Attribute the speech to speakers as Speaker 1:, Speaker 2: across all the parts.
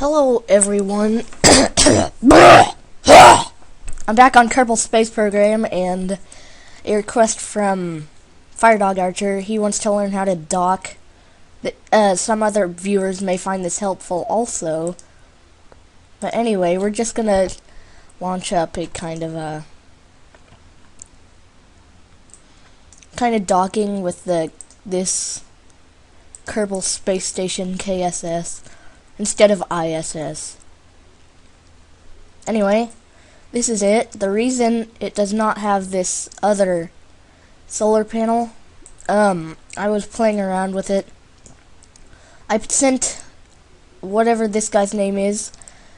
Speaker 1: Hello, everyone. I'm back on Kerbal Space Program, and a request from Firedog Archer. He wants to learn how to dock. Some other viewers may find this helpful also. But anyway, we're just gonna launch up a kind of docking with this Kerbal Space Station KSS instead of ISS. Anyway, this is it. The reason it does not have this other solar panel, I was playing around with it. I sent whatever this guy's name is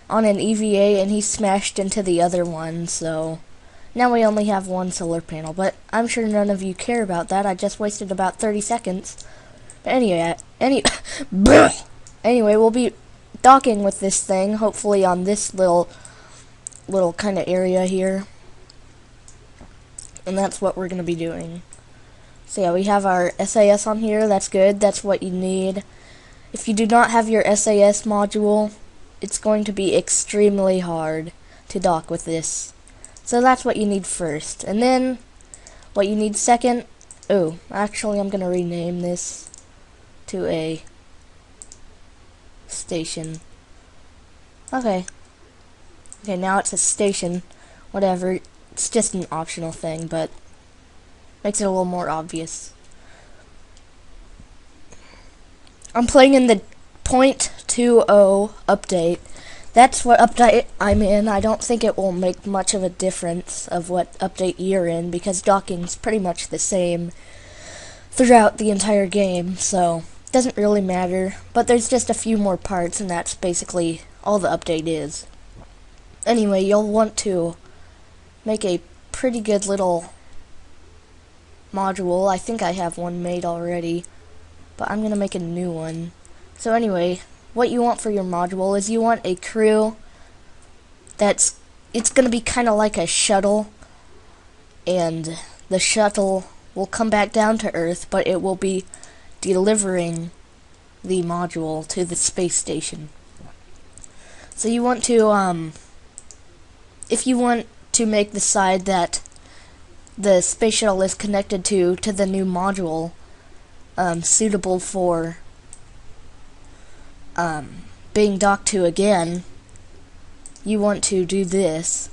Speaker 1: on an EVA and he smashed into the other one, so now we only have one solar panel, but I'm sure none of you care about that. I just wasted about 30 seconds. But anyway, we'll be docking with this thing, hopefully on this little kind of area here. And that's what we're going to be doing. So yeah, we have our SAS on here. That's good. That's what you need. If you do not have your SAS module, it's going to be extremely hard to dock with this. So that's what you need first. And then what you need second, actually I'm going to rename this to a station. Okay, now it's a station. Whatever, it's just an optional thing, but makes it a little more obvious. I'm playing in the 0.20 update. That's what update I'm in. I don't think it will make much of a difference of what update you're in, because docking's pretty much the same throughout the entire game, so it doesn't really matter. But there's just a few more parts, and that's basically all the update is. Anyway, you'll want to make a pretty good little module. I think I have one made already, but I'm gonna make a new one. So anyway, what you want for your module is you want a crew it's gonna be kind of like a shuttle, and the shuttle will come back down to Earth, but it will be delivering the module to the space station. So you want to, if you want to make the side that the space shuttle is connected to the new module suitable for being docked to again, you want to do this.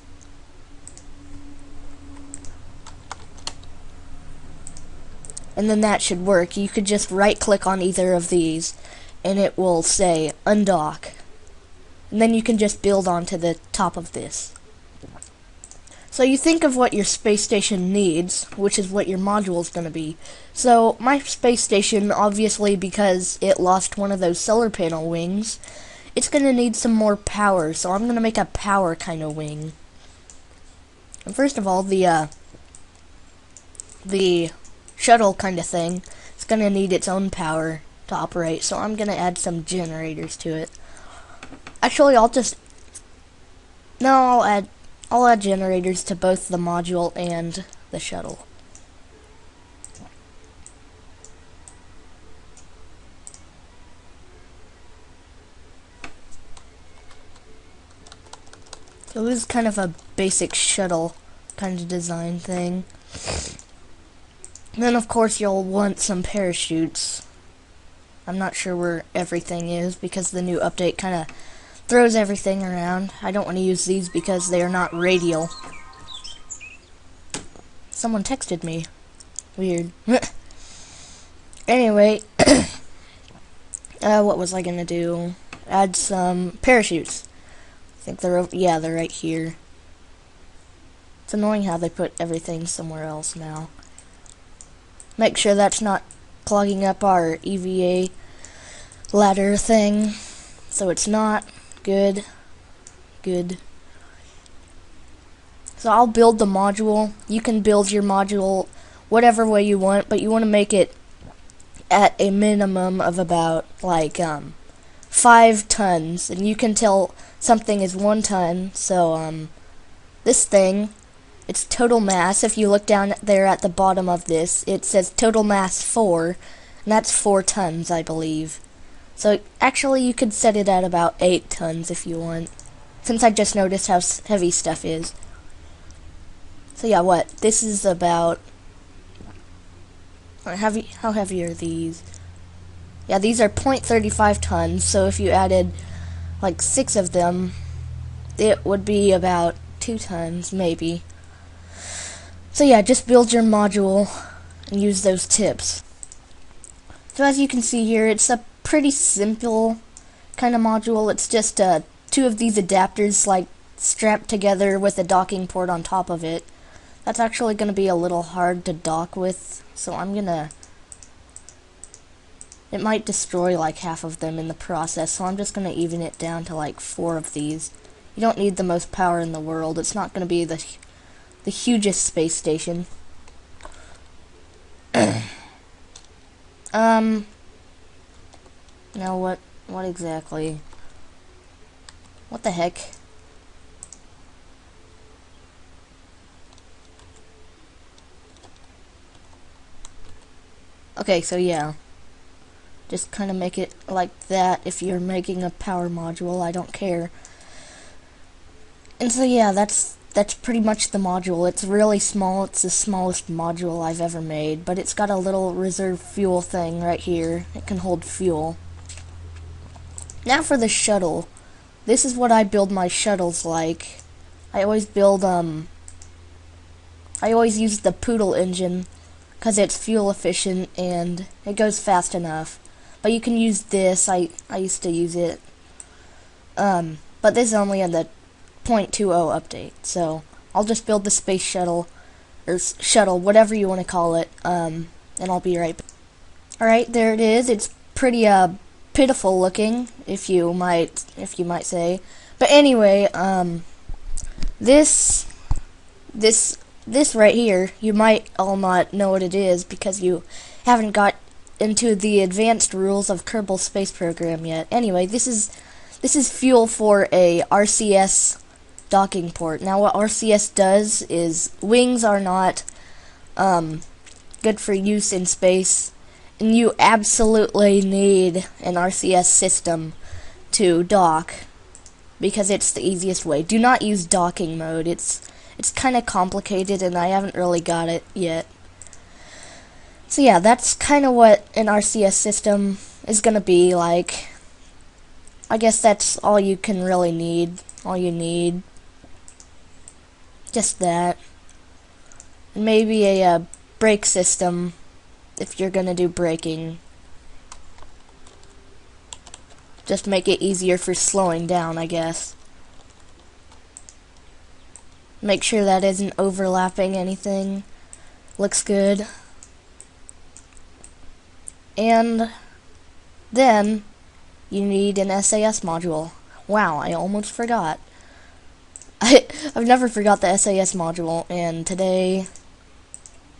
Speaker 1: And then that should work. You could just right click on either of these and it will say undock. And then you can just build onto the top of this. So you think of what your space station needs, which is what your module is going to be. So my space station, obviously because it lost one of those solar panel wings, it's going to need some more power. So I'm going to make a power kind of wing. And first of all, the shuttle kind of thing, it's going to need its own power to operate. So I'm going to add some generators to it. Actually, I'll add generators to both the module and the shuttle. So this is kind of a basic shuttle kind of design thing. And then of course you'll want some parachutes. I'm not sure where everything is because the new update kind of throws everything around. I don't want to use these because they are not radial. Someone texted me. Weird. Anyway, what was I gonna do? Add some parachutes. I think they're right here. It's annoying how they put everything somewhere else now. Make sure that's not clogging up our EVA ladder thing. So it's not. Good. So I'll build the module. You can build your module whatever way you want, but you want to make it at a minimum of about 5 tons, and you can tell something is 1 ton. So this thing, its total mass, if you look down there at the bottom of this, it says total mass 4, and that's 4 tons, I believe. So actually you could set it at about 8 tons if you want, since I just noticed how heavy stuff is. So yeah, what? This is about... How heavy are these? Yeah, these are 0.35 tons, so if you added like 6 of them, it would be about 2 tons, maybe. So yeah, just build your module and use those tips. So as you can see here, it's a pretty simple kind of module. It's just 2 of these adapters like strapped together with a docking port on top of it. That's actually going to be a little hard to dock with, so it might destroy like half of them in the process, so I'm just going to even it down to like 4 of these. You don't need the most power in the world. It's not going to be the hugest space station. Now what exactly? What the heck? Okay, so yeah. Just kind of make it like that if you're making a power module. I don't care. And so yeah, that's pretty much the module. It's really small. It's the smallest module I've ever made, but it's got a little reserve fuel thing right here. It can hold fuel. Now for the shuttle. This is what I build my shuttles like. I always use the Poodle engine because it's fuel efficient and it goes fast enough. But you can use this. I used to use it. But this is only in the 0.20 update. So I'll just build the space shuttle, or shuttle, whatever you want to call it, and I'll be right back. Alright, there it is. It's pretty pitiful looking, if you might say. But anyway, this right here, you might all not know what it is because you haven't got into the advanced rules of Kerbal Space Program yet. Anyway, this is fuel for a RCS docking port. Now what RCS does is wings are not good for use in space, and you absolutely need an RCS system to dock because it's the easiest way. Do not use docking mode. It's kind of complicated and I haven't really got it yet. So yeah, that's kind of what an RCS system is going to be like. I guess that's all you can really need. All you need. Just that. And maybe a brake system if you're going to do braking. Just make it easier for slowing down, I guess. Make sure that isn't overlapping anything. Looks good. And then you need an SAS module. Wow, I almost forgot. I've never forgot the SAS module, and today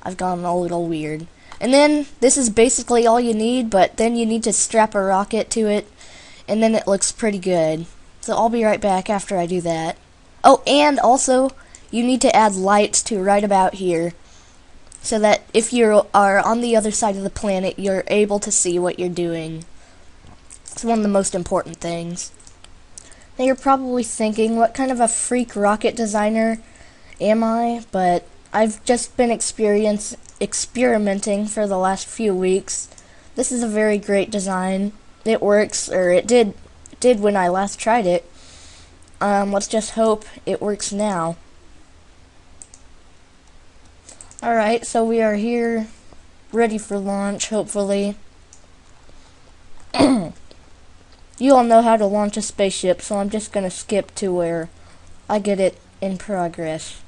Speaker 1: I've gone a little weird. And then this is basically all you need, but then you need to strap a rocket to it, and then it looks pretty good. So I'll be right back after I do that. Oh, and also you need to add lights to right about here, so that if you are on the other side of the planet, you're able to see what you're doing. It's one of the most important things. Now you're probably thinking, what kind of a freak rocket designer am I? But I've just been experimenting for the last few weeks. This is a very great design. It works, or it did when I last tried it. Let's just hope it works now. Alright, so we are here, ready for launch, hopefully. You all know how to launch a spaceship, so I'm just going to skip to where I get it in progress.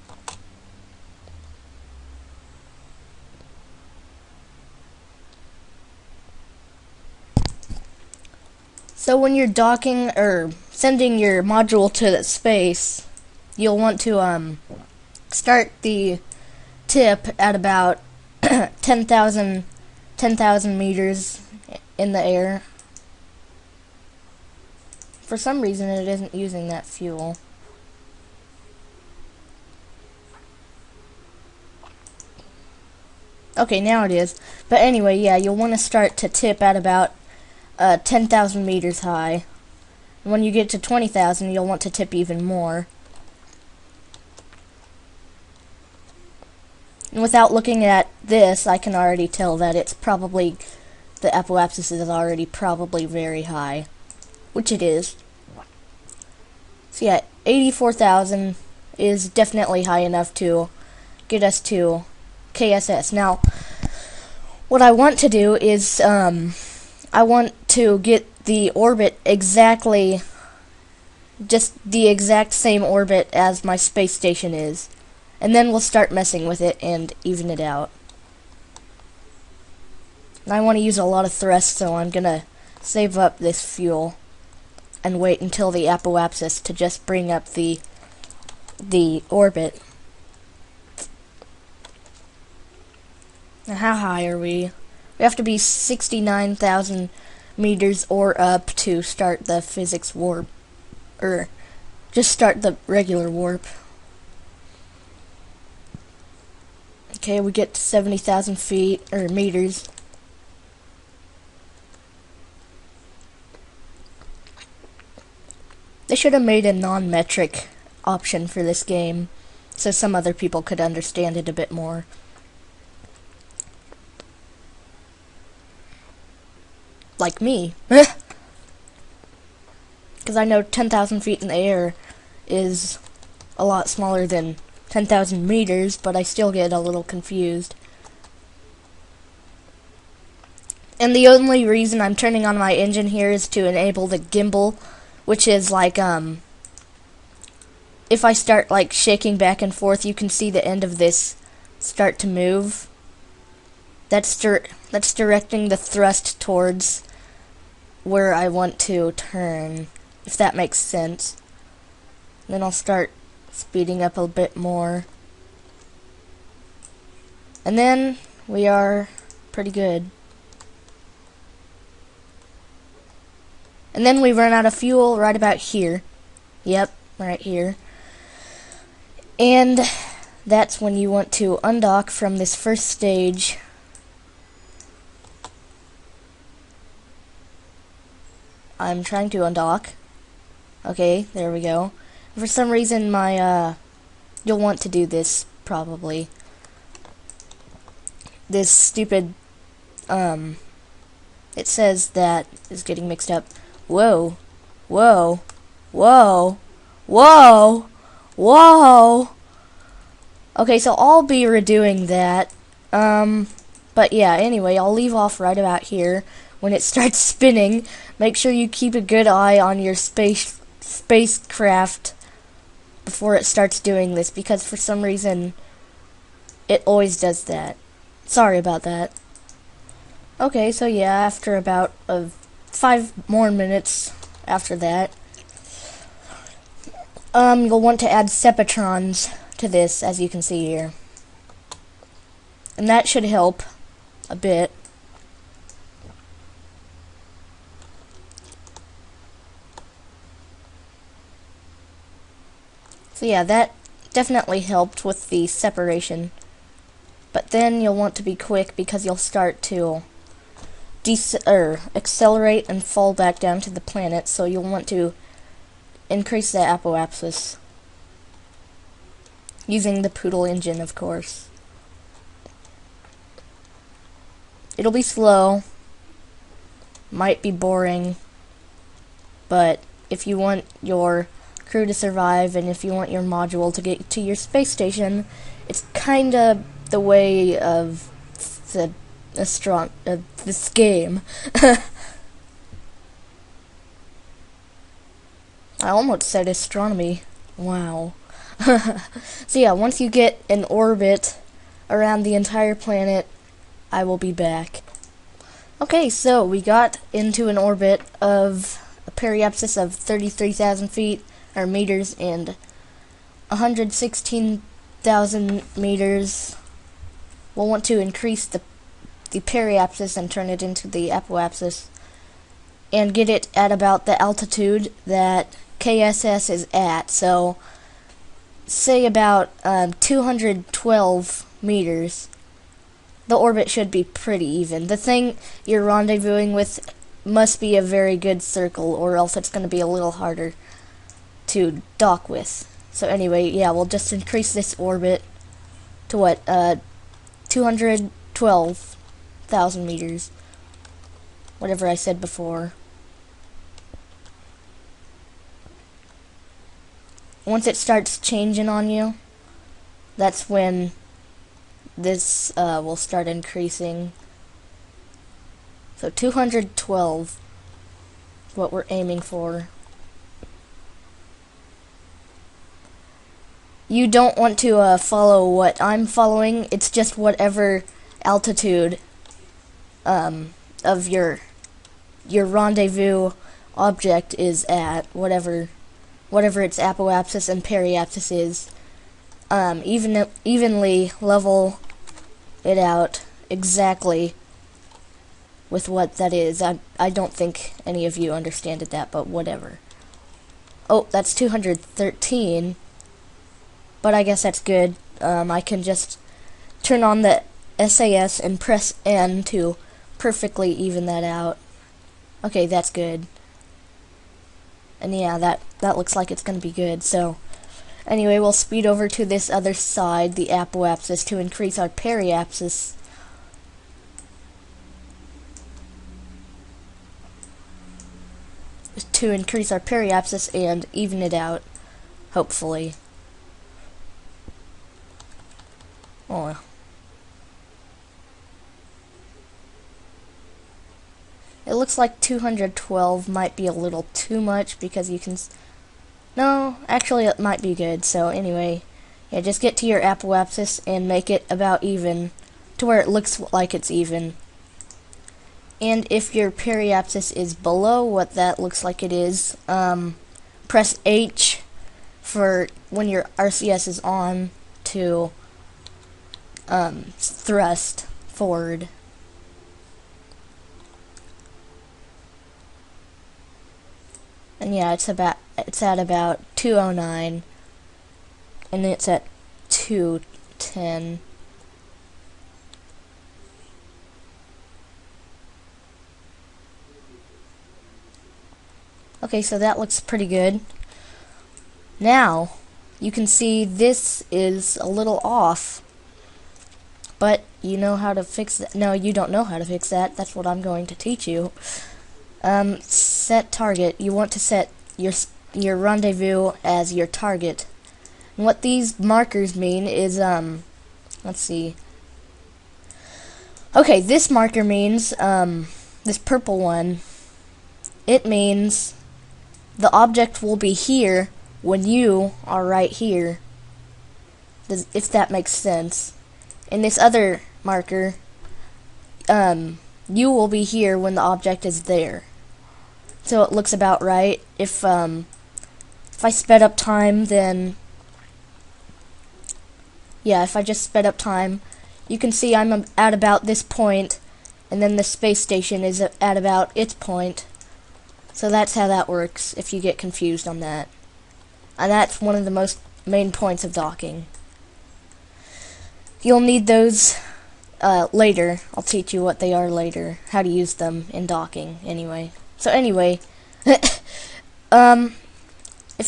Speaker 1: So when you're docking, or sending your module to space, you'll want to start the tip at about 10,000 meters in the air. For some reason it isn't using that fuel. Okay, now it is. But anyway, yeah, you'll want to start to tip at about 10,000 meters high. And when you get to 20,000, you'll want to tip even more. And without looking at this, I can already tell that it's probably, the apoapsis is already probably very high, which it is. So yeah, 84,000 is definitely high enough to get us to KSS. Now, what I want to do is, I want to get the orbit exactly, just the exact same orbit as my space station is. And then we'll start messing with it and even it out. And I want to use a lot of thrust, so I'm going to save up this fuel and wait until the apoapsis to just bring up the orbit. Now, how high are we? We have to be 69,000 meters or up to start the physics warp. Or just start the regular warp. Okay, we get to 70,000 feet, or meters. They should have made a non-metric option for this game, so some other people could understand it a bit more. Like me. Because I know 10,000 feet in the air is a lot smaller than 10,000 meters, but I still get a little confused. And the only reason I'm turning on my engine here is to enable the gimbal, which is like, if I start like shaking back and forth, you can see the end of this start to move. That's directing the thrust towards where I want to turn, if that makes sense. Then I'll start speeding up a bit more. And then we are pretty good. And then we run out of fuel right about here. Yep, right here. And that's when you want to undock from this first stage. I'm trying to undock. Okay, there we go. For some reason, you'll want to do this, probably. This stupid, it says that is getting mixed up. Whoa, whoa, whoa, whoa, whoa. Okay, so I'll be redoing that. But yeah, anyway, I'll leave off right about here. When it starts spinning, make sure you keep a good eye on your spacecraft before it starts doing this, because for some reason it always does that. Sorry about that. Okay, so yeah, after about 5 more minutes after that, you'll want to add sepatrons to this, as you can see here. And that should help a bit. So yeah, that definitely helped with the separation. But then you'll want to be quick, because you'll start to accelerate and fall back down to the planet, so you'll want to increase the apoapsis. Using the Poodle engine, of course. It'll be slow, might be boring, but if you want your crew to survive, and if you want your module to get to your space station, it's kinda the way of this game. I almost said astronomy. Wow. So yeah, once you get an orbit around the entire planet, I will be back. Okay, so we got into an orbit of a periapsis of 33,000 feet, or meters, and 116,000 meters. We'll want to increase the periapsis and turn it into the apoapsis, and get it at about the altitude that KSS is at. So, say about 212 meters. The orbit should be pretty even. The thing you're rendezvousing with must be a very good circle, or else it's going to be a little harder to dock with. So anyway, yeah, we'll just increase this orbit to what, 212,000 meters. Whatever I said before. Once it starts changing on you, that's when this will start increasing. So 212 is what we're aiming for. You don't want to follow what I'm following. It's just whatever altitude of your rendezvous object is at, whatever its apoapsis and periapsis is. Evenly level it out exactly with what that is. I don't think any of you understood that, but whatever. Oh, that's 213. But I guess that's good. I can just turn on the SAS and press N to perfectly even that out. Okay, that's good. And yeah, that looks like it's going to be good. So anyway, we'll speed over to this other side, the apoapsis, to increase our periapsis. To increase our periapsis and even it out, hopefully. Oh. It looks like 212 might be a little too much because you can... No, actually it might be good. So anyway, yeah, just get to your apoapsis and make it about even to where it looks like it's even. And if your periapsis is below what that looks like it is, press H for when your RCS is on to thrust forward. And yeah, it's at about 209, and it's at 210. Okay, so that looks pretty good. Now, you can see this is a little off. But you know how to fix that. No, you don't know how to fix that. That's what I'm going to teach you. Set target. You want to set your rendezvous as your target. And what these markers mean is, let's see. Okay, this marker means, this purple one, it means the object will be here when you are right here. If that makes sense. In this other marker, you will be here when the object is there. So it looks about right. If I sped up time, then yeah, if I just sped up time, you can see I'm at about this point, and then the space station is at about its point. So that's how that works, if you get confused on that. And that's one of the main points of docking. You'll need those later. I'll teach you what they are later, how to use them in docking, anyway. So anyway, if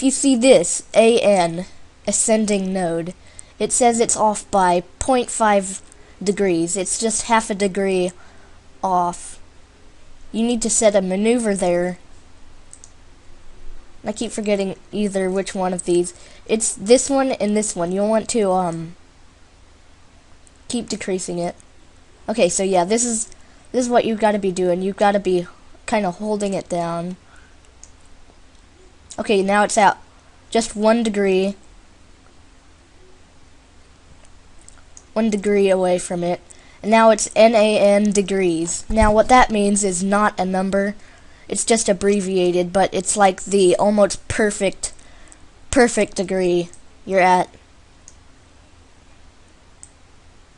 Speaker 1: you see this, AN, ascending node, it says it's off by 0.5 degrees. It's just half a degree off. You need to set a maneuver there. I keep forgetting either which one of these. It's this one and this one. You'll want to keep decreasing it. Okay, so yeah, this is what you've got to be doing. You've got to be kind of holding it down. Okay, now it's at just 1 degree. 1 degree away from it. And now it's NAN degrees. Now what that means is not a number. It's just abbreviated, but it's like the almost perfect degree you're at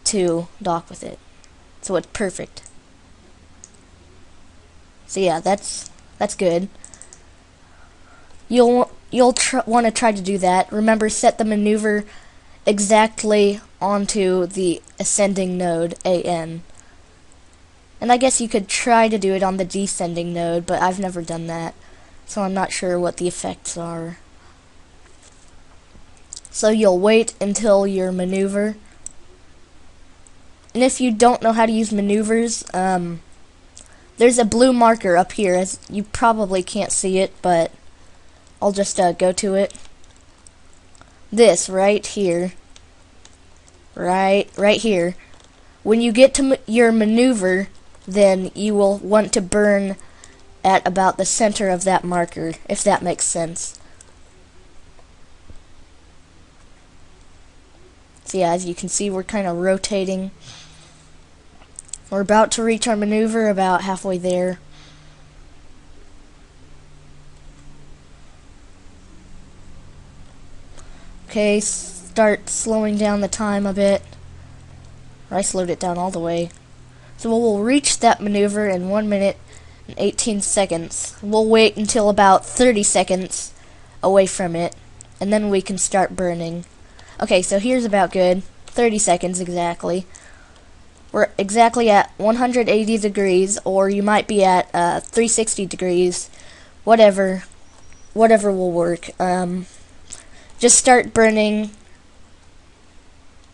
Speaker 1: to dock with it. So it's perfect. So yeah, that's good. You'll want to try to do that. Remember, set the maneuver exactly onto the ascending node AN. And I guess you could try to do it on the descending node, but I've never done that, so I'm not sure what the effects are. So you'll wait until your maneuver. And if you don't know how to use maneuvers, there's a blue marker up here. As you probably can't see it, but I'll just go to it. This right here. Right here. When you get to your maneuver, then you will want to burn at about the center of that marker, if that makes sense. So yeah, as you can see, we're kind of rotating. We're about to reach our maneuver, about halfway there. Okay, start slowing down the time a bit. Or I slowed it down all the way. So we'll reach that maneuver in 1 minute and 18 seconds. We'll wait until about 30 seconds away from it, and then we can start burning. Okay, so here's about good. 30 seconds exactly. We're exactly at 180 degrees, or you might be at 360 degrees. Whatever will work. Just start burning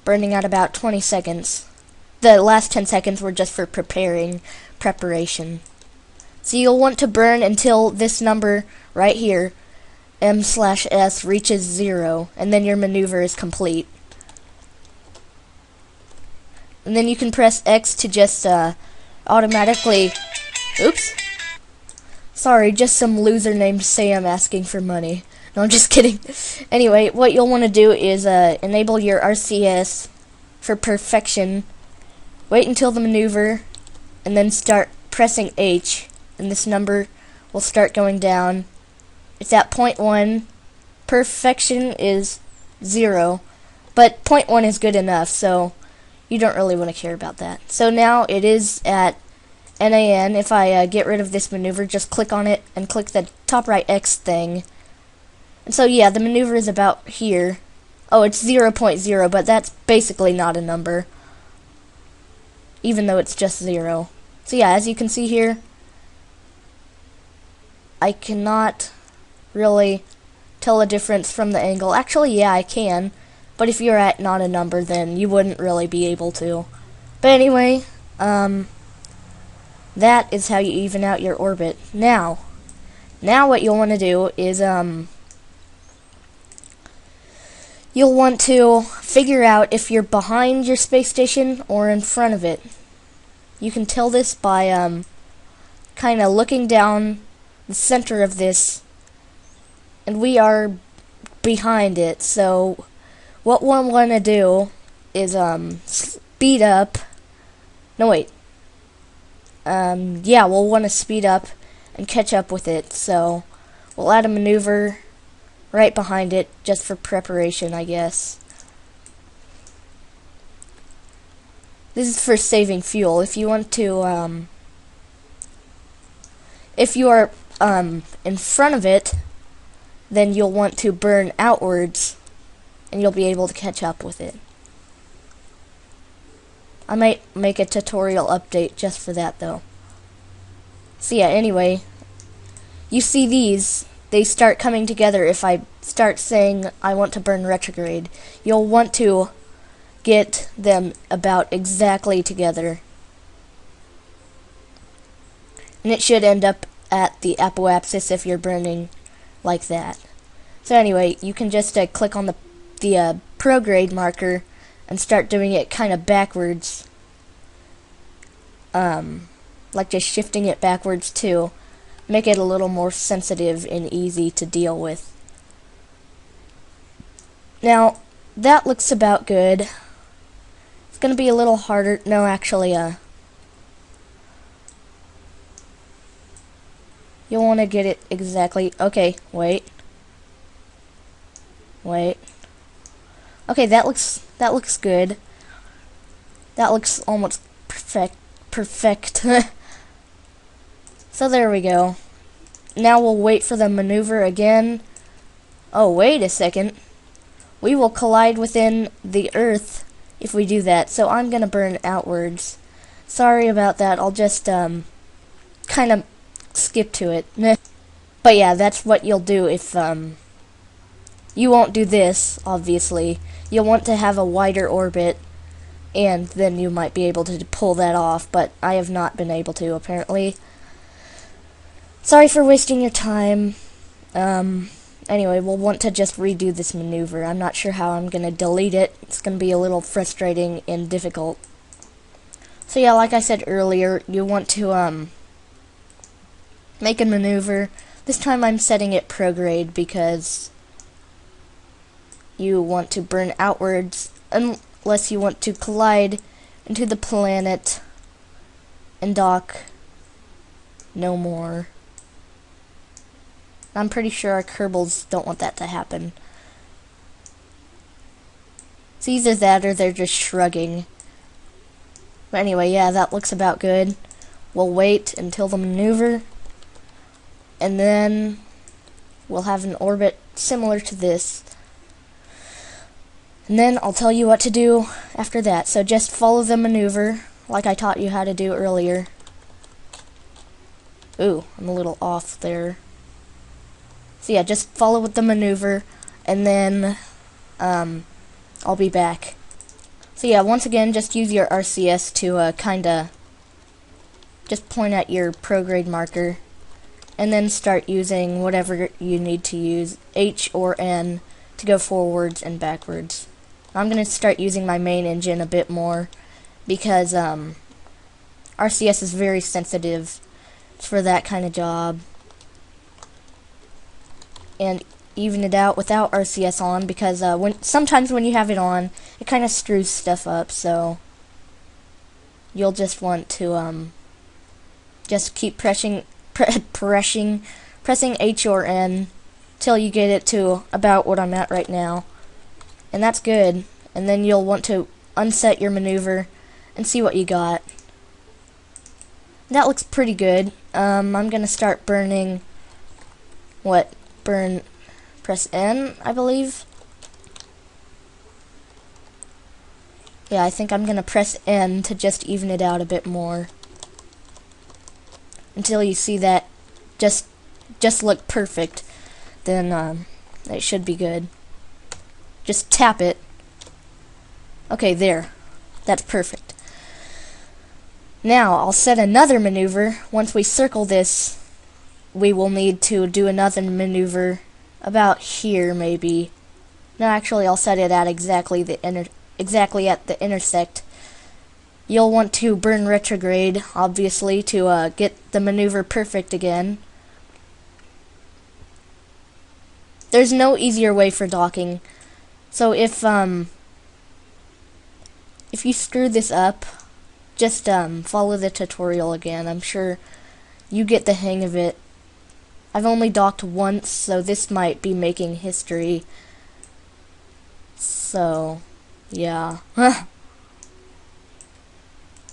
Speaker 1: at about 20 seconds. The last 10 seconds were just for preparation. So you'll want to burn until this number right here, m/s, reaches 0, and then your maneuver is complete. And then you can press X to just automatically... Oops. Sorry, just some loser named Sam asking for money. No, I'm just kidding. Anyway, what you'll want to do is enable your RCS for perfection. Wait until the maneuver, and then start pressing H, and this number will start going down. It's at 0.1. Perfection is 0, but 0.1 is good enough, so you don't really want to care about that. So now it is at NAN. If I get rid of this maneuver, just click on it and click the top right X thing. And so yeah, the maneuver is about here. Oh, it's 0.0, but that's basically not a number, even though it's just 0. So yeah, as you can see here, I cannot really tell a difference from the angle. Actually, yeah, I can, but if you're at not a number, then you wouldn't really be able to. But anyway, that is how you even out your orbit. Now what you'll want to do is, you'll want to figure out if you're behind your space station or in front of it. You can tell this by kind of looking down the center of this, and we are behind it. So what we'll want to do is speed up. No, wait. Yeah, we'll want to speed up and catch up with it. So we'll add a maneuver right behind it, just for preparation, I guess. This is for saving fuel. If you want to, if you are in front of it, then you'll want to burn outwards, and you'll be able to catch up with it. I might make a tutorial update just for that, though. So yeah, anyway, you see these. They start coming together if I start saying I want to burn retrograde. You'll want to get them about exactly together. And it should end up at the apoapsis if you're burning like that. So anyway, you can just click on the prograde marker and start doing it kind of backwards. Like just shifting it backwards too. Make it a little more sensitive and easy to deal with. Now, that looks about good. It's going to be a little harder. No, actually, you'll want to get it exactly. Okay, wait. Okay, that looks good. That looks almost perfect. So there we go. Now we'll wait for the maneuver again. Oh, wait a second. We will collide within the Earth if we do that. So I'm going to burn outwards. Sorry about that. I'll just kind of skip to it. But yeah, that's what you'll do if you won't do this, obviously. You'll want to have a wider orbit, and then you might be able to pull that off, but I have not been able to, apparently. Sorry for wasting your time. Anyway, we'll want to just redo this maneuver. I'm not sure how I'm going to delete it. It's going to be a little frustrating and difficult. So yeah, like I said earlier, you want to make a maneuver. This time I'm setting it prograde because you want to burn outwards unless you want to collide into the planet and dock no more. I'm pretty sure our Kerbals don't want that to happen. It's either that or they're just shrugging. But anyway, yeah, that looks about good. We'll wait until the maneuver, and then we'll have an orbit similar to this. And then I'll tell you what to do after that. So just follow the maneuver like I taught you how to do earlier. Ooh, I'm a little off there. So yeah, just follow with the maneuver, and then I'll be back. So yeah, once again, just use your RCS to kinda just point at your prograde marker, and then start using whatever you need to use, H or N, to go forwards and backwards. I'm going to start using my main engine a bit more because RCS is very sensitive for that kind of job. And even it out without RCS on because sometimes when you have it on, it kind of screws stuff up, so you'll just want to just keep pressing H or N till you get it to about what I'm at right now. And that's good. And then you'll want to unset your maneuver and see what you got. That looks pretty good. I'm gonna start burning press N, I believe. Yeah, I think I'm gonna press N to just even it out a bit more until you see that just look perfect. Then it should be good. Just tap it. Okay, there. That's perfect. Now, I'll set another maneuver. Once we circle this, we will need to do another maneuver about here, maybe. No, actually, I'll set it at exactly at the intersect. You'll want to burn retrograde, obviously, to get the maneuver perfect again. There's no easier way for docking. So if you screw this up, just follow the tutorial again. I'm sure you get the hang of it. I've only docked once, so this might be making history. So, yeah.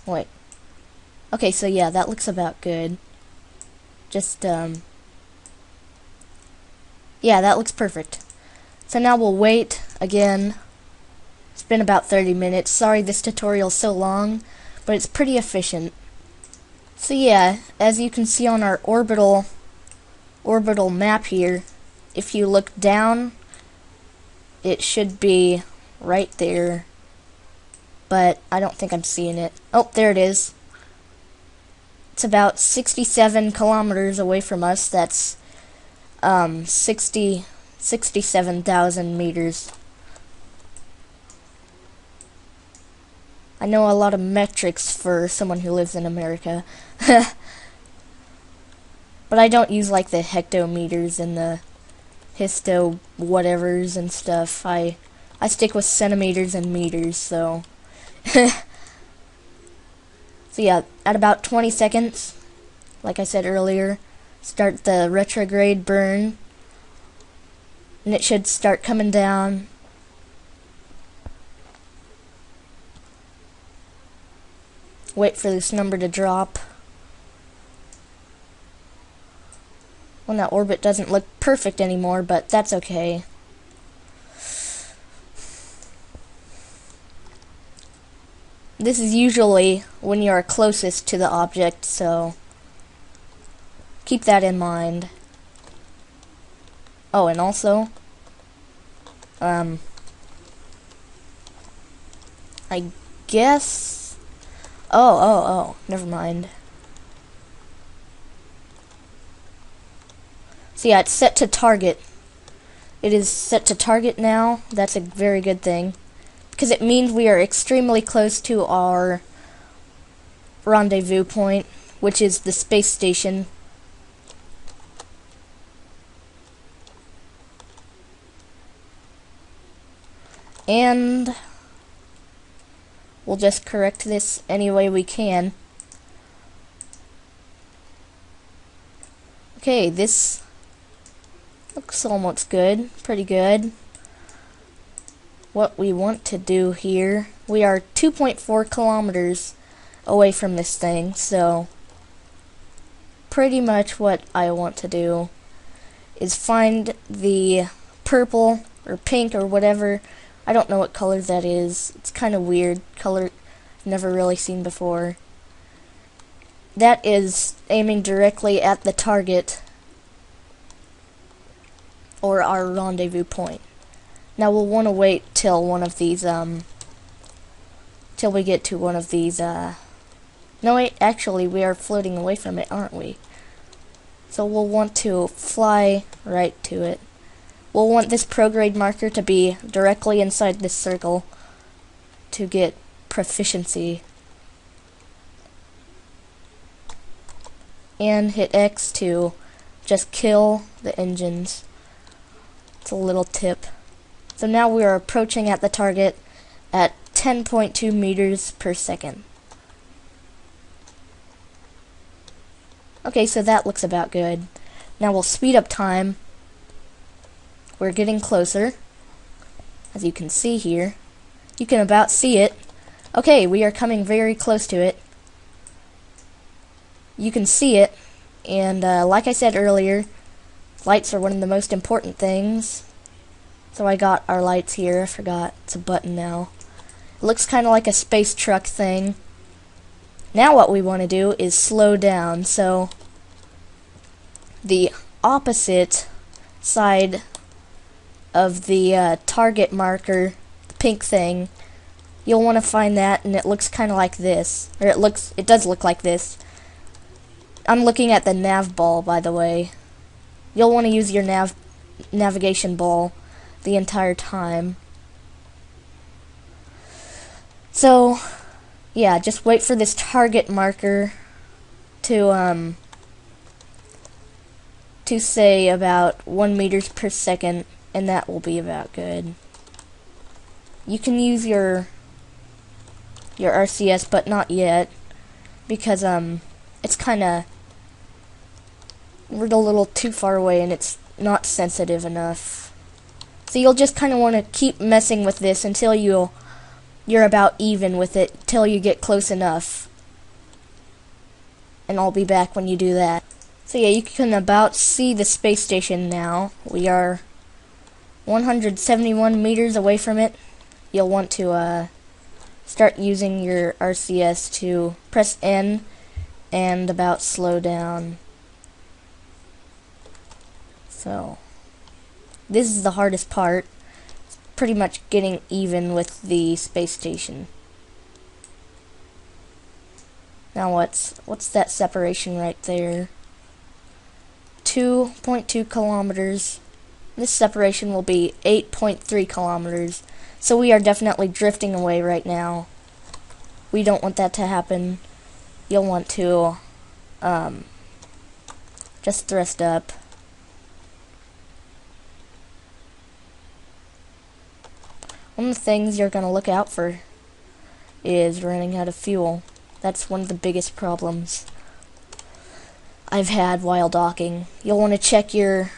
Speaker 1: Wait. Okay, so yeah, that looks about good. Just, yeah, that looks perfect. So now we'll wait again. It's been about 30 minutes. Sorry this tutorial's so long, but it's pretty efficient. So yeah, as you can see on our orbital map here, if you look down, it should be right there, but I don't think I'm seeing it. Oh, there it is. It's about 67 kilometers away from us. That's 67,000 meters. I know a lot of metrics for someone who lives in America. But I don't use like the hectometers and the histo whatevers and stuff. I stick with centimeters and meters, so so yeah, at about 20 seconds, like I said earlier, start the retrograde burn, and it should start coming down. Wait for this number to drop. Well, that orbit doesn't look perfect anymore, but that's okay. this is usually when you are closest to the object, so keep that in mind. Oh, and also, I guess, oh, never mind. So yeah, it's set to target. It is set to target now. That's a very good thing, because it means we are extremely close to our rendezvous point, which is the space station. And we'll just correct this any way we can. Okay, this looks almost good, pretty good. What we want to do here, we are 2.4 kilometers away from this thing, so pretty much what I want to do is find the purple or pink or whatever. I don't know what color that is. It's kind of weird color, never really seen before. That is aiming directly at the target or our rendezvous point. Now we'll want to wait till one of these, till we get to one of these, no wait, actually we are floating away from it, aren't we? So we'll want to fly right to it. We'll want this prograde marker to be directly inside this circle to get proficiency. And hit X to just kill the engines. It's a little tip. So now we are approaching at the target at 10.2 meters per second. Okay, so that looks about good. Now we'll speed up time. We're getting closer, as you can see here. You can about see it. Okay, we are coming very close to it. You can see it, and like I said earlier, lights are one of the most important things. So I got our lights here. I forgot it's a button now. It looks kind of like a space truck thing. Now what we want to do is slow down. So the opposite side of the target marker, the pink thing, you'll want to find that, and it looks kind of like this, or it does look like this. I'm looking at the nav ball, by the way. You'll want to use your navigation ball the entire time. So yeah, just wait for this target marker to say about 1 meters per second, and that will be about good. You can use your RCS, but not yet, because it's kinda, we're a little too far away and it's not sensitive enough. So you'll just kinda wanna keep messing with this until you're about even with it, till you get close enough. And I'll be back when you do that. So yeah, you can about see the space station now. We are 171 meters away from it. You'll want to start using your RCS to press N and about slow down. So this is the hardest part. It's pretty much getting even with the space station. Now what's that separation right there? 2.2 kilometers. This separation will be 8.3 kilometers. So we are definitely drifting away right now. We don't want that to happen. You'll want to just thrust up. One of the things you're going to look out for is running out of fuel. That's one of the biggest problems I've had while docking. You'll want to check your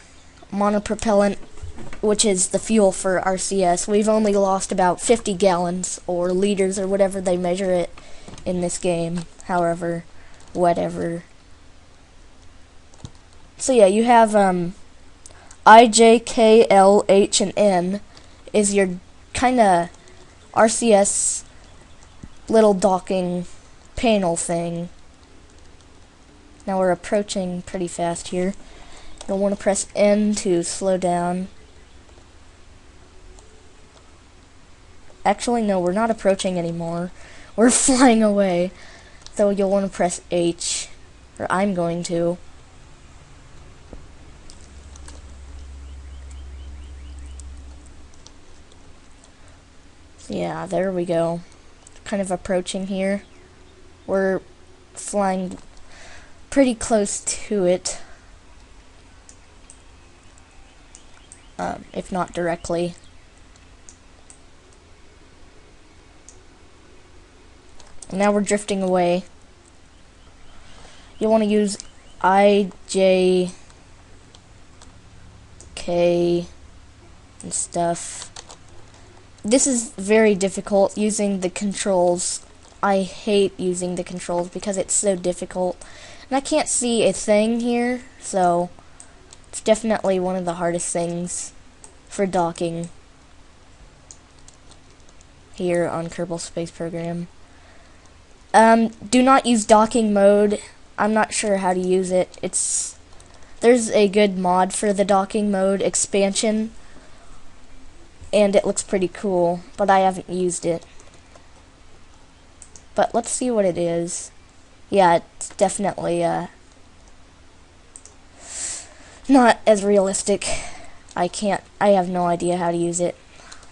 Speaker 1: monopropellant, which is the fuel for RCS. We've only lost about 50 gallons or liters or whatever they measure it in this game. However, whatever. So yeah, you have I, J, K, L, H, and N is your kind of RCS little docking panel thing. Now we're approaching pretty fast here. You'll want to press N to slow down. Actually, no, we're not approaching anymore. We're flying away. So you'll want to press H, or I'm going to. Yeah, there we go. Kind of approaching here. We're flying pretty close to it. If not directly. And now we're drifting away. You want to use I, J, K, and stuff. This is very difficult using the controls. I hate using the controls because it's so difficult. And I can't see a thing here, so it's definitely one of the hardest things for docking here on Kerbal Space Program. Do not use docking mode. I'm not sure how to use it. There's a good mod for the docking mode expansion, and it looks pretty cool, but I haven't used it. But let's see what it is. Yeah, it's definitely not as realistic. I have no idea how to use it.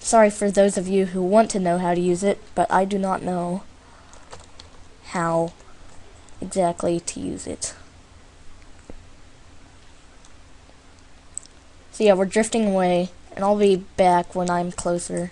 Speaker 1: Sorry for those of you who want to know how to use it, but I do not know how exactly to use it. So yeah, we're drifting away, and I'll be back when I'm closer.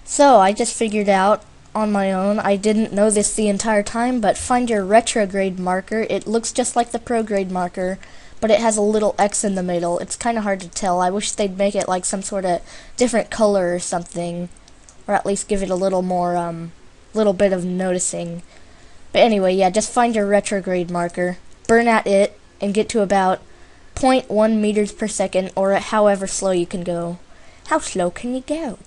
Speaker 1: So, I just figured out on my own, I didn't know this the entire time, but find your retrograde marker. It looks just like the prograde marker, but it has a little X in the middle. It's kind of hard to tell. I wish they'd make it like some sort of different color or something, or at least give it a little more, little bit of noticing. But anyway, yeah, just find your retrograde marker, burn at it, and get to about 0.1 meters per second, or however slow you can go. How slow can you go?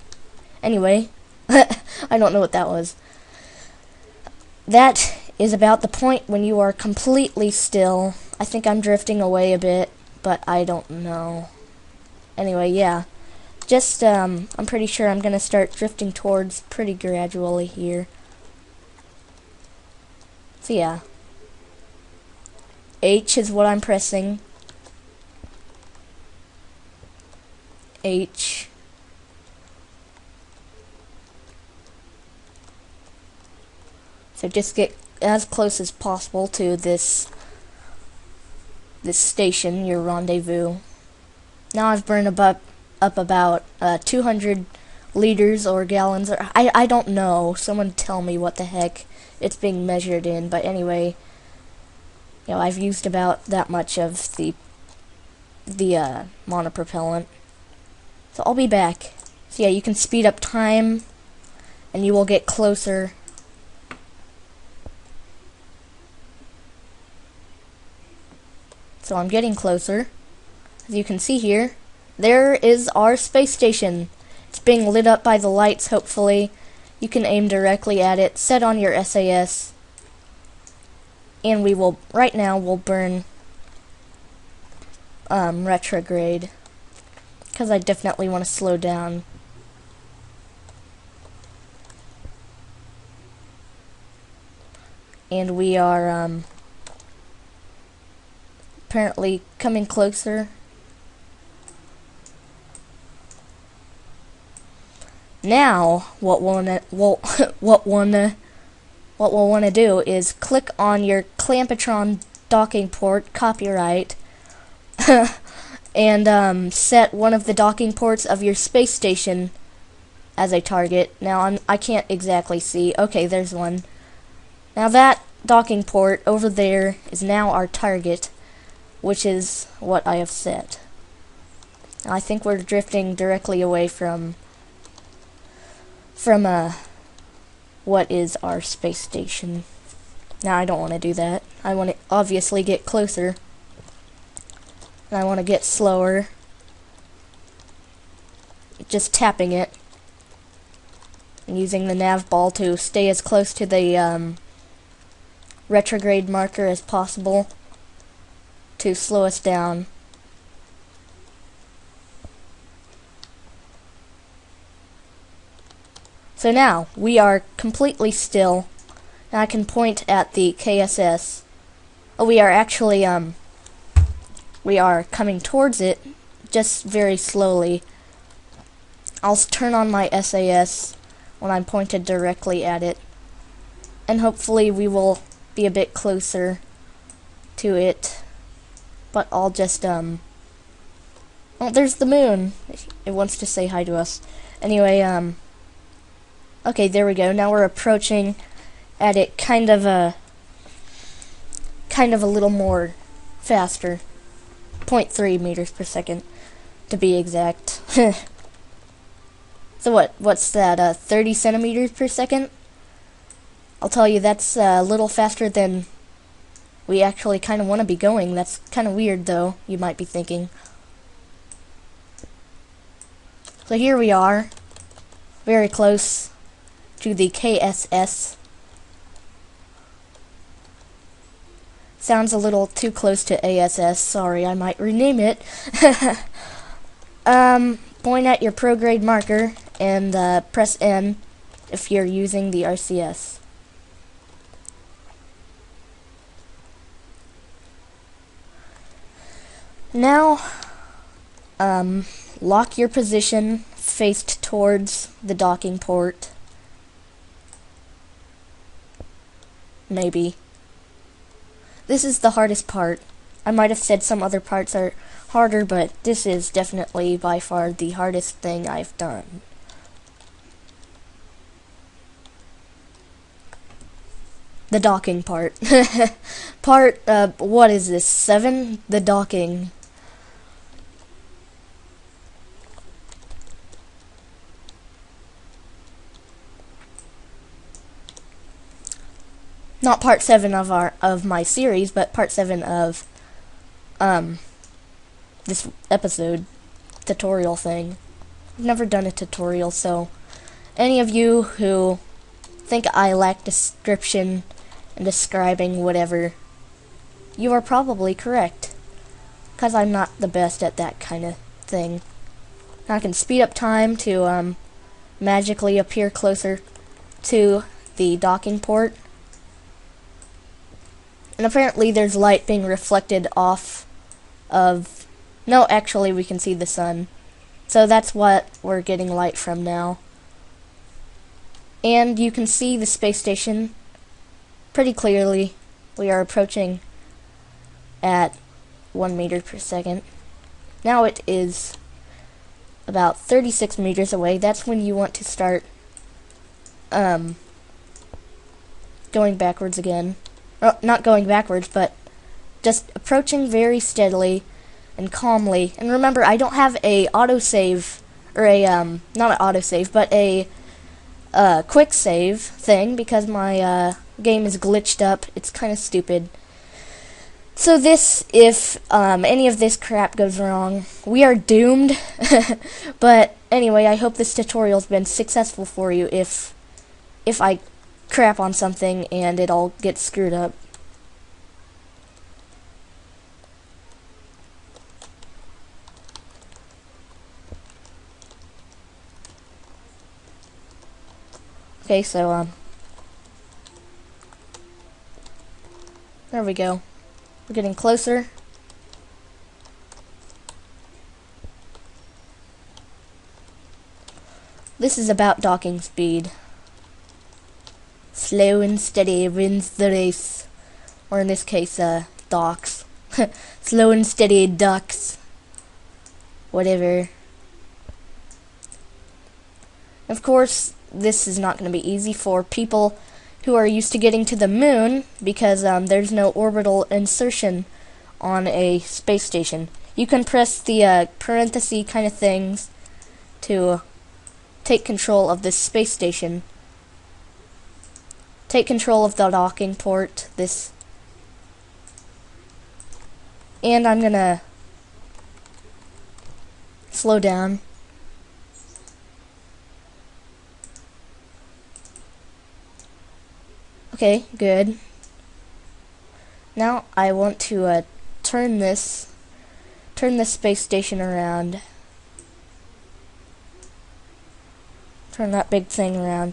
Speaker 1: Anyway, I don't know what that was. That is about the point when you are completely still. I think I'm drifting away a bit, but I don't know. Anyway, yeah. Just, I'm pretty sure I'm gonna start drifting towards pretty gradually here. So yeah. H is what I'm pressing. H. So just get as close as possible to this station, your rendezvous. Now I've burned up about 200 liters or gallons, or I don't know. Someone tell me what the heck it's being measured in. But anyway, you know, I've used about that much of the monopropellant. So I'll be back. So yeah, you can speed up time, and you will get closer. So I'm getting closer. As you can see here, there is our space station. It's being lit up by the lights, hopefully. You can aim directly at it, set on your SAS, and right now we'll burn retrograde, because I definitely want to slow down. And we are apparently coming closer. Now, what we'll want to do is click on your Clampatron docking port, copyright, and set one of the docking ports of your space station as a target. Now, I can't exactly see. Okay, there's one. Now that docking port over there is now our target, which is what I have set. Now, I think we're drifting directly away from what is our space station. Now, I don't want to do that. I want to obviously get closer, and I want to get slower. Just tapping it. and using the nav ball to stay as close to the retrograde marker as possible to slow us down. So now we are completely still. Now I can point at the KSS. Oh, we are actually we are coming towards it, just very slowly. I'll turn on my SAS when I'm pointed directly at it, and hopefully we will be a bit closer to it. But I'll just oh, there's the moon. It wants to say hi to us. Anyway, okay, there we go. Now we're approaching at it kind of a little more faster. 0.3 meters per second to be exact. So what's that, 30 centimeters per second? I'll tell you, that's a little faster than we actually kind of want to be going. That's kind of weird, though, you might be thinking. So here we are, very close to the KSS. Sounds a little too close to ASS. Sorry, I might rename it. Point at your prograde marker and press N if you're using the RCS. Now, lock your position faced towards the docking port. Maybe. This is the hardest part. I might have said some other parts are harder, but this is definitely by far the hardest thing I've done. The docking part. Part, what is this, 7? The docking. Not part 7 of my series, but part 7 of this episode tutorial thing. I've never done a tutorial, so any of you who think I lack description and describing whatever, you are probably correct, because I'm not the best at that kind of thing. I can speed up time to magically appear closer to the docking port. And apparently there's light being reflected off of... No, actually we can see the sun. So that's what we're getting light from now. And you can see the space station pretty clearly. We are approaching at 1 meter per second. Now it is about 36 meters away. That's when you want to start going backwards again. Well, not going backwards, but just approaching very steadily and calmly. And remember, I don't have a autosave, or a, not an autosave, but a quick save thing, because my game is glitched up. It's kind of stupid. So this, if any of this crap goes wrong, we are doomed. But anyway, I hope this tutorial's been successful for you if I crap on something and it all gets screwed up. Okay, so there we go. We're getting closer. This is about docking speed. Slow and steady wins the race. Or in this case, docks. Slow and steady docks. Whatever. Of course, this is not going to be easy for people who are used to getting to the moon, because there's no orbital insertion on a space station. You can press the parenthesis kind of things to take control of this space station. Take control of the docking port, this. And I'm gonna slow down. Okay, good. Now I want to turn this space station around. Turn that big thing around.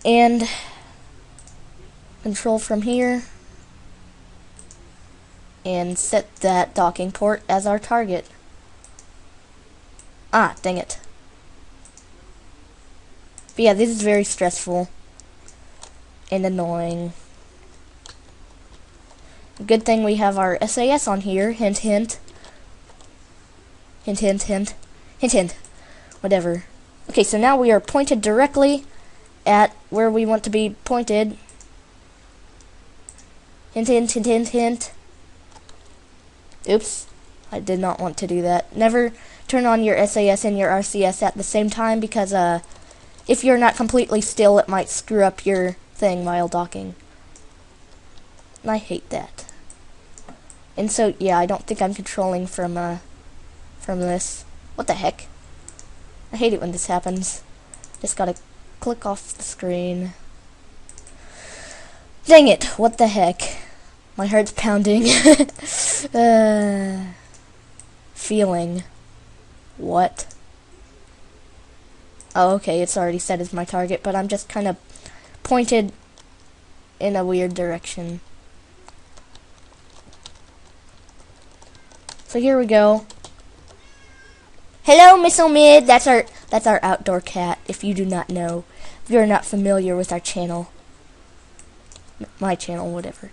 Speaker 1: And control from here. And set that docking port as our target. Ah, dang it. But yeah, this is very stressful and annoying. Good thing we have our SAS on here. Hint, hint. Hint, hint, hint. Hint, hint. Whatever. Okay, so now we are pointed directly at where we want to be pointed. Hint, hint, hint, hint, hint. Oops. I did not want to do that. Never turn on your SAS and your RCS at the same time because if you're not completely still, it might screw up your thing while docking. And I hate that. And so, yeah, I don't think I'm controlling from this. What the heck? I hate it when this happens. Just gotta click off the screen. Dang it, what the heck? My heart's pounding. Feeling. What? Oh, okay, it's already set as my target, but I'm just kind of pointed in a weird direction. So here we go. Hello, Miss Omid. That's our outdoor cat. If you do not know, if you're not familiar with our channel, my channel, whatever.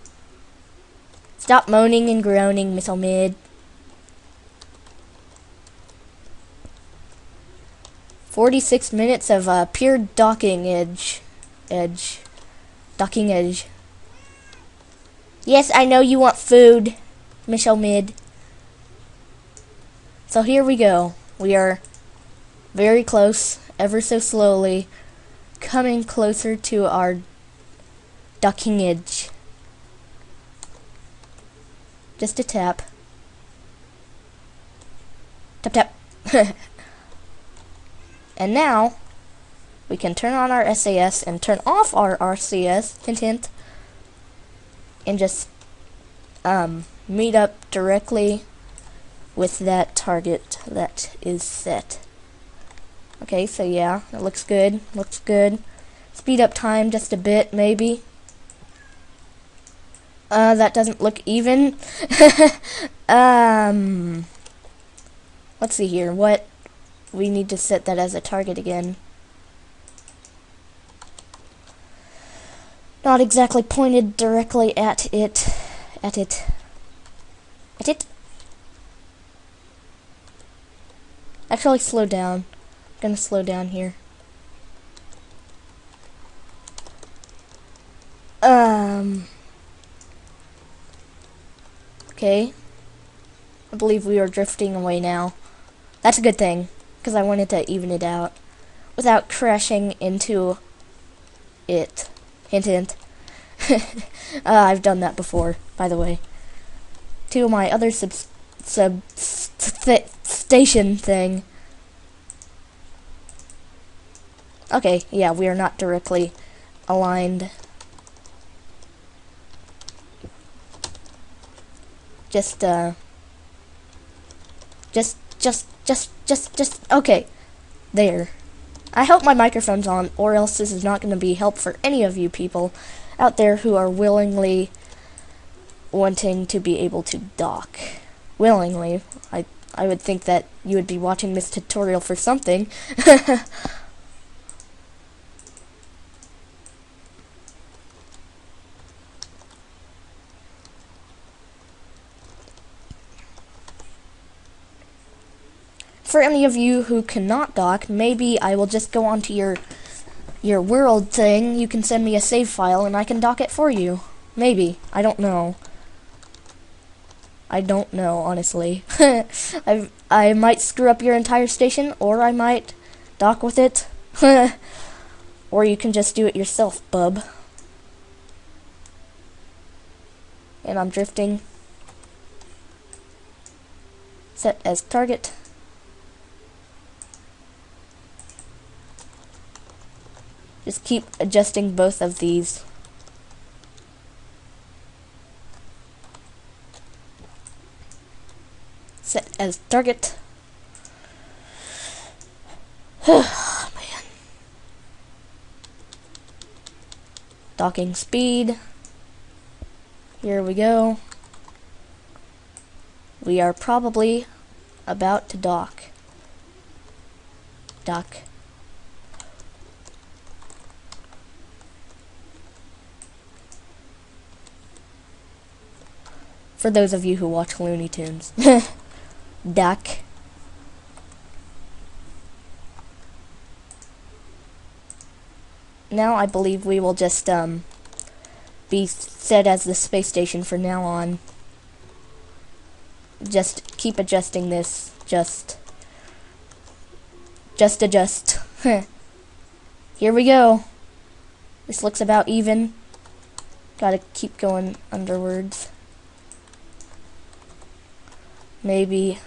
Speaker 1: Stop moaning and groaning, Miss Omid. 46 minutes of pure docking docking edge. Yes, I know you want food, Miss Omid. So here we go. We are very close, ever so slowly, coming closer to our docking edge. Just a tap. Tap tap. And now we can turn on our SAS and turn off our RCS, hint hint, and just meet up directly with that target that is set. Okay, so yeah, it looks good. Looks good. Speed up time just a bit, maybe. That doesn't look even. Let's see here. What? We need to set that as a target again. Not exactly pointed directly at it. At it. Actually, slow down. I'm gonna slow down here. Okay. I believe we are drifting away now. That's a good thing, because I wanted to even it out without crashing into it. Hint, hint. I've done that before, by the way. To my other station thing. Okay, yeah, we are not directly aligned. Just, okay. There. I hope my microphone's on, or else this is not going to be help for any of you people out there who are willingly wanting to be able to dock. Willingly. I would think that you would be watching this tutorial for something. For any of you who cannot dock, maybe I will just go onto your world thing. You can send me a save file and I can dock it for you. Maybe. I don't know. I don't know, honestly. I might screw up your entire station, or I might dock with it. Or you can just do it yourself, bub. And I'm drifting. Set as target. Just keep adjusting both of these. Set as target. Oh, man. Docking speed. Here we go. We are probably about to dock. Dock. For those of you who watch Looney Tunes. Dock. Now I believe we will just be set as the space station from now on. Just keep adjusting this. Just adjust. Here we go. This looks about even. Gotta keep going underwards. Maybe.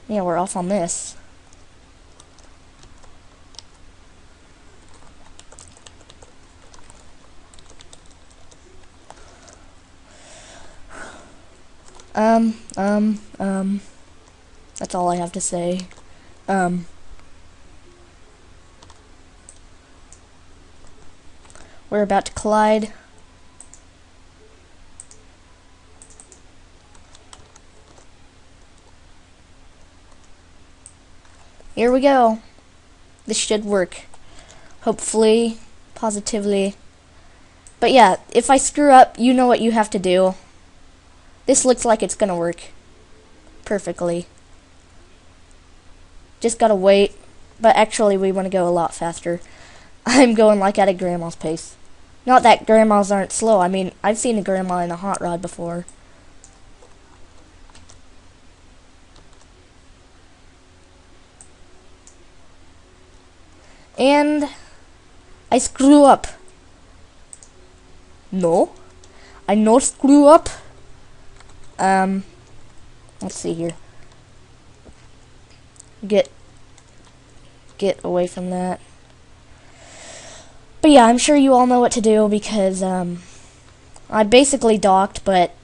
Speaker 1: Yeah, we're off on this. That's all I have to say. We're about to collide. Here we go. This should work. Hopefully, positively. But yeah, if I screw up, you know what you have to do. This looks like it's gonna work perfectly. Just gotta wait. But actually, we want to go a lot faster. I'm going like at a grandma's pace. Not that grandmas aren't slow. I mean, I've seen a grandma in a hot rod before. And I screw up. No, I not screw up. Let's see here. Get away from that. But yeah, I'm sure you all know what to do because I basically docked, but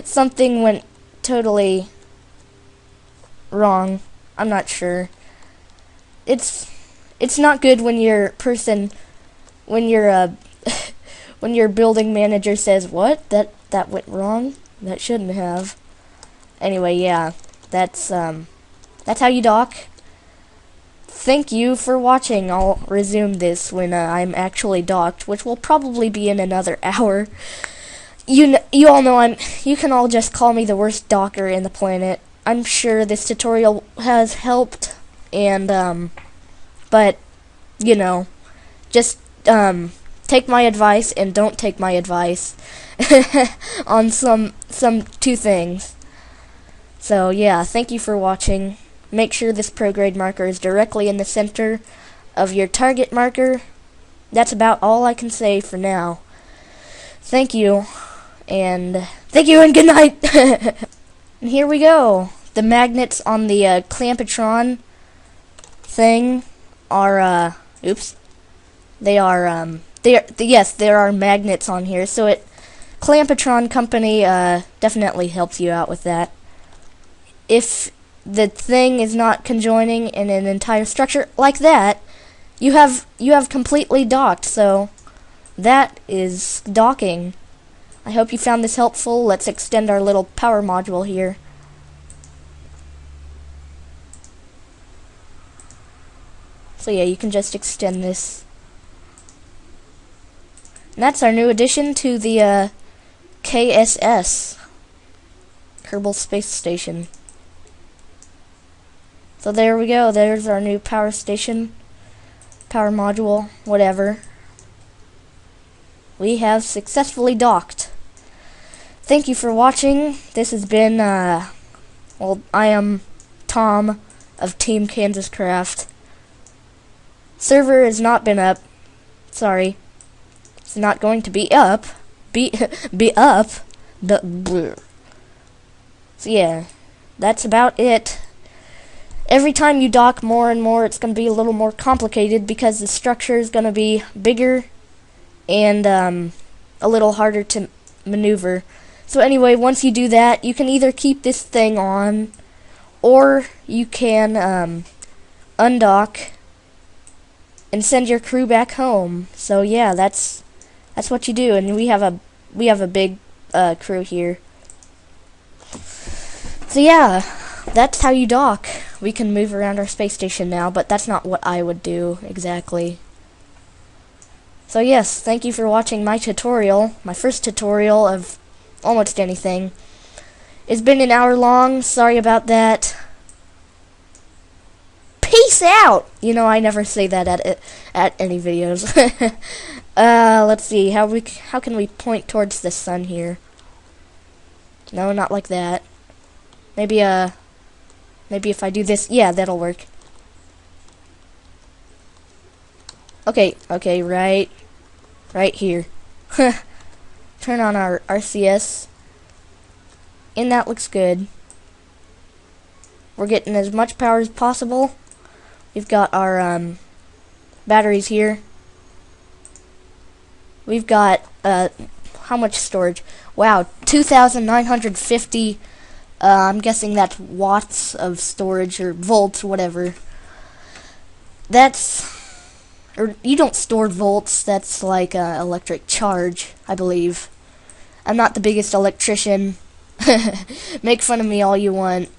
Speaker 1: something went totally wrong. I'm not sure. It's not good when your when your building manager says, "What? That went wrong? That shouldn't have." Anyway, yeah, that's how you dock. Thank you for watching. I'll resume this when I'm actually docked, which will probably be in another hour. You all know you can all just call me the worst docker in the planet. I'm sure this tutorial has helped, and but you know, just take my advice and don't take my advice on some two things. So yeah, thank you for watching. Make sure this prograde marker is directly in the center of your target marker. That's about all I can say for now. Thank you, and good night. And here we go. The magnets on the Clampetron thing are oops. They are yes, there are magnets on here, so Clampetron company definitely helps you out with that. If the thing is not conjoining in an entire structure like that, you have completely docked. So that is docking. I hope you found this helpful. Let's extend our little power module here. So yeah, you can just extend this. And that's our new addition to the KSS, Kerbal Space Station. So there we go. There's our new power station, power module, whatever. We have successfully docked. Thank you for watching. This has been, well, I am Tom of Team Kansas Craft. Server has not been up. Sorry. It's not going to be up. Be up. So yeah, that's about it. every time you dock more and more, it's going to be a little more complicated because the structure is going to be bigger and a little harder to maneuver. So anyway, once you do that, you can either keep this thing on, or you can undock and send your crew back home. So yeah, that's what you do, and we have a big crew here. So yeah, that's how you dock. We can move around our space station now, but that's not what I would do exactly. So yes, thank you for watching my tutorial, my first tutorial of almost anything. It's been an hour long, sorry about that. Peace out! You know, I never say that at any videos. Let's see, how can we point towards the sun here? No, not like that. Maybe if I do this, yeah, that'll work. Okay, right here. Turn on our RCS, and that looks good. We're getting as much power as possible. We've got our batteries here. We've got how much storage? Wow, 2,950. I'm guessing that's watts of storage, or volts, whatever. Or you don't store volts, that's like electric charge, I believe. I'm not the biggest electrician. Make fun of me all you want.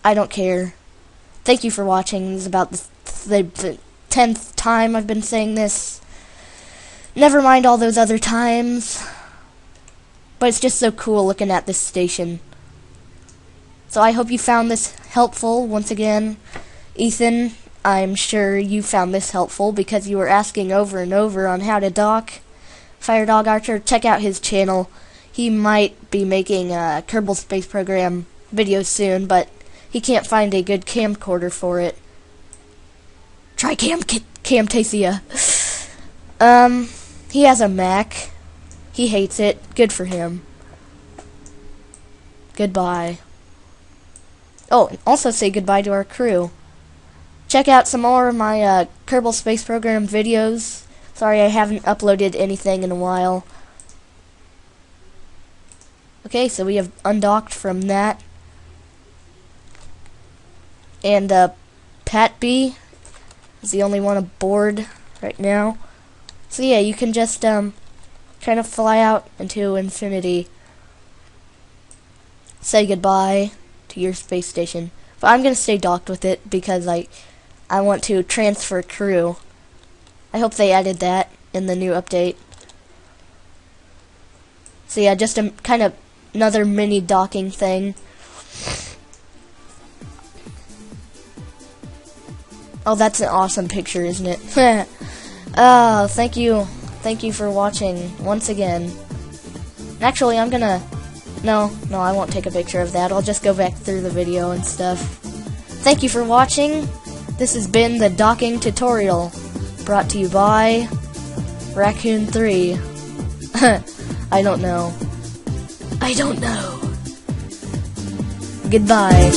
Speaker 1: I don't care. Thank you for watching. This is about the 10th time I've been saying this. Never mind all those other times. But it's just so cool looking at this station. So I hope you found this helpful. Once again, Ethan, I'm sure you found this helpful because you were asking over and over on how to dock. Firedog Archer, check out his channel. He might be making a Kerbal Space Program video soon, but he can't find a good camcorder for it. Try Camtasia. He has a Mac. He hates it. Good for him. Goodbye. Oh, and also say goodbye to our crew. Check out some more of my Kerbal Space Program videos. Sorry I haven't uploaded anything in a while. Okay, so we have undocked from that. And Pat B is the only one aboard right now. So yeah, you can just kind of fly out into infinity. Say goodbye to your space station. But I'm gonna stay docked with it because I want to transfer crew. I hope they added that in the new update. So yeah, just a kind of another mini docking thing. Oh, that's an awesome picture, isn't it? Oh, thank you for watching once again. Actually, I'm gonna... No, I won't take a picture of that. I'll just go back through the video and stuff. Thank you for watching. This has been the docking tutorial, brought to you by Raccoon 3. I don't know. Goodbye.